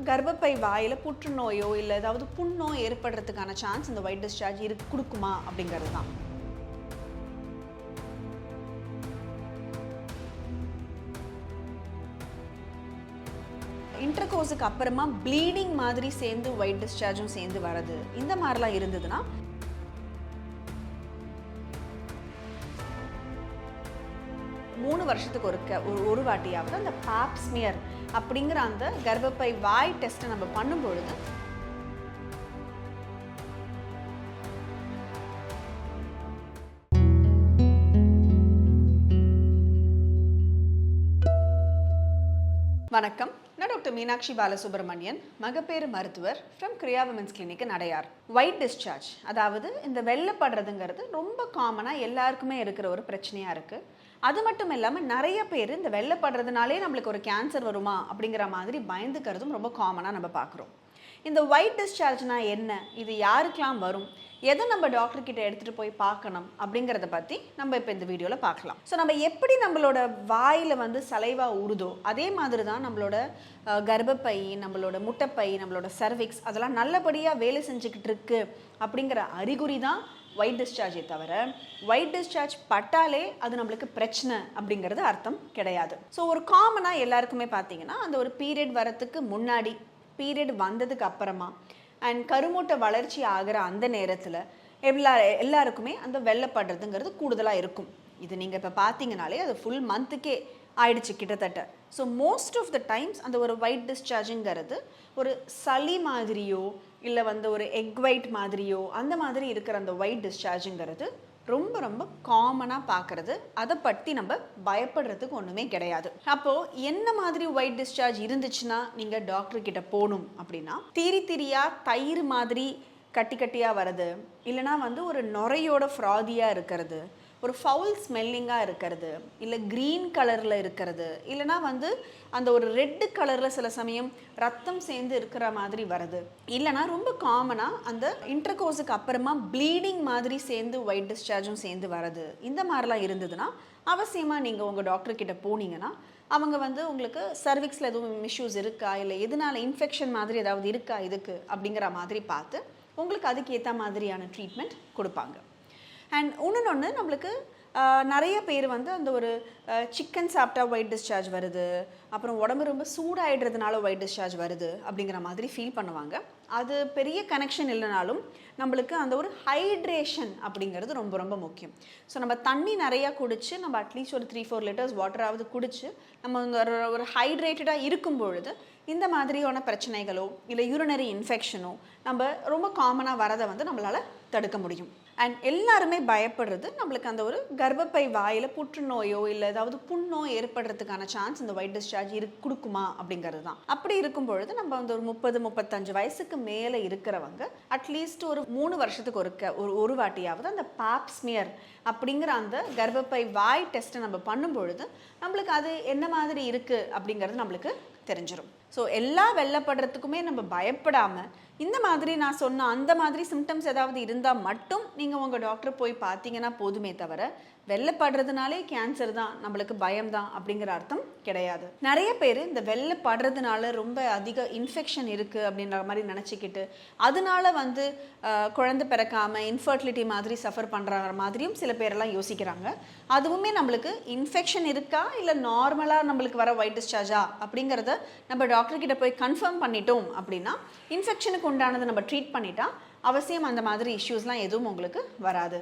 கர்ப்பப்பை வாயில் புற்றுநோயோ இல்லை ஏதாவது புண்ணோ ஏற்படுறதுக்கான சான்ஸ் இந்த ஒயிட் டிஸ்சார்ஜ் கொடுக்குமா அப்படிங்கிறது தான். இன்டர்கோர்ஸுக்கு அப்புறமா ப்ளீடிங் மாதிரி சேர்ந்து ஒயிட் டிஸ்சார்ஜும் சேர்ந்து வரது, இந்த மாதிரிலாம் இருந்ததுன்னா 3 வருஷத்துக்கு ஒரு வாட்டியாவது அந்த பாப் ஸ்மியர் அப்படிங்கிற அந்த கர்ப்பப்பை வாய் டெஸ்ட்டை நம்ம பண்ணும்பொழுது வணக்கம், நான் டாக்டர் மீனாட்சி பாலசுப்ரமணியன், மகப்பேறு மருத்துவர் from Kriya women's clinic Adyar. White discharge, அதாவது இந்த வெள்ளைப்படுறதுங்கிறது ரொம்ப காமனாக எல்லாருக்குமே இருக்கிற ஒரு பிரச்சனையாக இருக்குது. அது மட்டும் இல்லாமல் நிறைய பேர் இந்த வெள்ளைப்படுறதுனாலே நம்மளுக்கு ஒரு கேன்சர் வருமா அப்படிங்கிற மாதிரி பயந்துக்கிறதும் ரொம்ப காமனாக நம்ம பார்க்குறோம். இந்த ஒயிட் டிஸ்சார்ஜ்னா என்ன, இது யாருக்கெல்லாம் வரும், எதை நம்ம டாக்டர்கிட்ட எடுத்துகிட்டு போய் பார்க்கணும் அப்படிங்கிறத பற்றி நம்ம இப்போ இந்த வீடியோவில் பார்க்கலாம். ஸோ நம்ம எப்படி நம்மளோட வாயில் சலைவா ஊறுதோ அதே மாதிரி தான் நம்மளோட கர்ப்பப்பை, நம்மளோட முட்டைப்பை, நம்மளோட சர்விக்ஸ் அதெல்லாம் நல்லபடியாக வேலை செஞ்சுக்கிட்டு இருக்கு அப்படிங்கிற அறிகுறி தான் ஒயிட் டிஸ்சார்ஜை தவிர ஒயிட் டிஸ்சார்ஜ் பட்டாலே அது நம்மளுக்கு பிரச்சனை அப்படிங்கிறது அர்த்தம் கிடையாது. ஸோ ஒரு காமனாக எல்லாருக்குமே பார்த்தீங்கன்னா அந்த ஒரு பீரியட் வரத்துக்கு முன்னாடி, பீரியட் வந்ததுக்கு அப்புறமா அண்ட் கருமூட்டை வளர்ச்சி ஆகிற அந்த நேரத்தில் எல்லாருக்குமே அந்த வெள்ளைப்படுறதுங்கிறது கூடுதலாக இருக்கும். இது நீங்கள் இப்போ பார்த்தீங்கனாலே அது ஃபுல் மந்த்துக்கே ஆயிடுச்சு கிட்டத்தட்ட. So most of the times அந்த ஒரு ஒயிட் டிஸ்சார்ஜுங்கிறது ஒரு சளி மாதிரியோ இல்லை ஒரு எக் ஒயிட் மாதிரியோ அந்த மாதிரி இருக்கிற அந்த ஒயிட் டிஸ்சார்ஜுங்கிறது ரொம்ப ரொம்ப காமனாக பார்க்குறது. அதை பற்றி நம்ம பயப்படுறதுக்கு ஒன்றுமே கிடையாது. அப்போது என்ன மாதிரி ஒயிட் டிஸ்சார்ஜ் இருந்துச்சுன்னா நீங்கள் டாக்டர்கிட்ட போகணும் அப்படின்னா, திரியாக தயிர் மாதிரி கட்டி கட்டியாக வர்றது, இல்லைனா ஒரு நுரையோட ஃப்ராதியாக இருக்கிறது, ஒரு ஃபவுல் ஸ்மெல்லிங்காக இருக்கிறது, இல்லை க்ரீன் கலரில் இருக்கிறது, இல்லைனா அந்த ஒரு ரெட்டு கலரில் சில சமயம் ரத்தம் சேர்ந்து இருக்கிற மாதிரி வருது, இல்லைனா ரொம்ப காமனாக அந்த இன்டர்கோர்ஸுக்கு அப்புறமா ப்ளீடிங் மாதிரி சேர்ந்து ஒயிட் டிஸ்சார்ஜும் சேர்ந்து வருது, இந்த மாதிரிலாம் இருந்ததுன்னா அவசியமாக நீங்கள் உங்கள் டாக்டர்கிட்ட போனீங்கன்னா அவங்க உங்களுக்கு சர்விக்ஸில் எதுவும் இஷ்யூஸ் இருக்கா, இல்லை எதனால இன்ஃபெக்ஷன் மாதிரி ஏதாவது இருக்கா இதுக்கு அப்படிங்கிற மாதிரி பார்த்து உங்களுக்கு அதுக்கு ஏற்ற மாதிரியான ட்ரீட்மெண்ட் கொடுப்பாங்க. அண்ட் ஒன்று நம்மளுக்கு நிறைய பேர் அந்த ஒரு சிக்கன் சாப்பிட்டா ஒயிட் டிஸ்சார்ஜ் வருது, அப்புறம் உடம்பு ரொம்ப சூடாயிடுறதுனால ஒயிட் டிஸ்சார்ஜ் வருது அப்படிங்கிற மாதிரி ஃபீல் பண்ணுவாங்க. அது பெரிய கனெக்ஷன் இல்லைனாலும் நம்மளுக்கு அந்த ஒரு ஹைட்ரேஷன் அப்படிங்கிறது ரொம்ப ரொம்ப முக்கியம். ஸோ நம்ம தண்ணி நிறையா குடிச்சு, நம்ம அட்லீஸ்ட் ஒரு 3-4 லிட்டர்ஸ் வாட்டராவது குடிச்சு நம்ம ஒரு ஹைட்ரேட்டடாக இருக்கும் பொழுது இந்த மாதிரியான பிரச்சனைகளோ இல்லை யூரினரி இன்ஃபெக்ஷனோ நம்ம ரொம்ப காமனாக வரதை நம்மளால் தடுக்க முடியும். அண்ட் எல்லாருமே பயப்படுறது நம்மளுக்கு அந்த ஒரு கர்ப்பப்பை வாயில் புற்றுநோயோ இல்லை ஏதாவது புண்ணோ ஏற்படுறதுக்கான சான்ஸ் இந்த ஒயிட் டிஸ்சார்ஜ் கொடுக்குமா அப்படிங்கிறது தான். அப்படி இருக்கும் பொழுது நம்ம ஒரு 30-35 வயசுக்கு மேலே இருக்கிறவங்க அட்லீஸ்ட் ஒரு 3 வருஷத்துக்கு ஒரு வாட்டியாவது அந்த பாப் ஸ்மியர் அப்படிங்கிற அந்த கர்ப்பப்பை வாய் டெஸ்ட்டை நம்ம பண்ணும் பொழுது நம்மளுக்கு அது என்ன மாதிரி இருக்குது அப்படிங்கிறது நம்மளுக்கு தெரிஞ்சிடும். ஸோ எல்லா வெள்ளைப்படுறதுக்குமே நம்ம பயப்படாமல் இந்த மாதிரி நான் சொன்ன அந்த மாதிரி சிம்டம்ஸ் ஏதாவது இருந்தால் மட்டும் நீங்கள் உங்கள் டாக்டர் போய் பார்த்தீங்கன்னா போதுமே தவிர வெள்ளைப்படுறதுனாலே கேன்சர் தான், நம்மளுக்கு பயம்தான் அப்படிங்கிற அர்த்தம் கிடையாது. நிறைய பேர் இந்த வெள்ளைப்படுறதுனால ரொம்ப அதிக இன்ஃபெக்ஷன் இருக்குது அப்படின்ற மாதிரி நினச்சிக்கிட்டு அதனால குழந்தை பிறக்காமல் இன்ஃபர்டிலிட்டி மாதிரி சஃபர் பண்ணுற மாதிரியும் சில பேரெல்லாம் யோசிக்கிறாங்க. அதுவுமே நம்மளுக்கு இன்ஃபெக்ஷன் இருக்கா இல்லை நார்மலாக நம்மளுக்கு வர ஒயிட் டிஸ்சார்ஜா அப்படிங்கிறத நம்ம டாக்டர்கிட்ட போய் கன்ஃபார்ம் பண்ணிட்டோம் அப்படின்னா இன்ஃபெக்ஷனுக்கு உண்டானதை நம்ம ட்ரீட் பண்ணிட்டா அவசியம் அந்த மாதிரி இஷ்யூஸ்லாம் எதுவும் உங்களுக்கு வராது.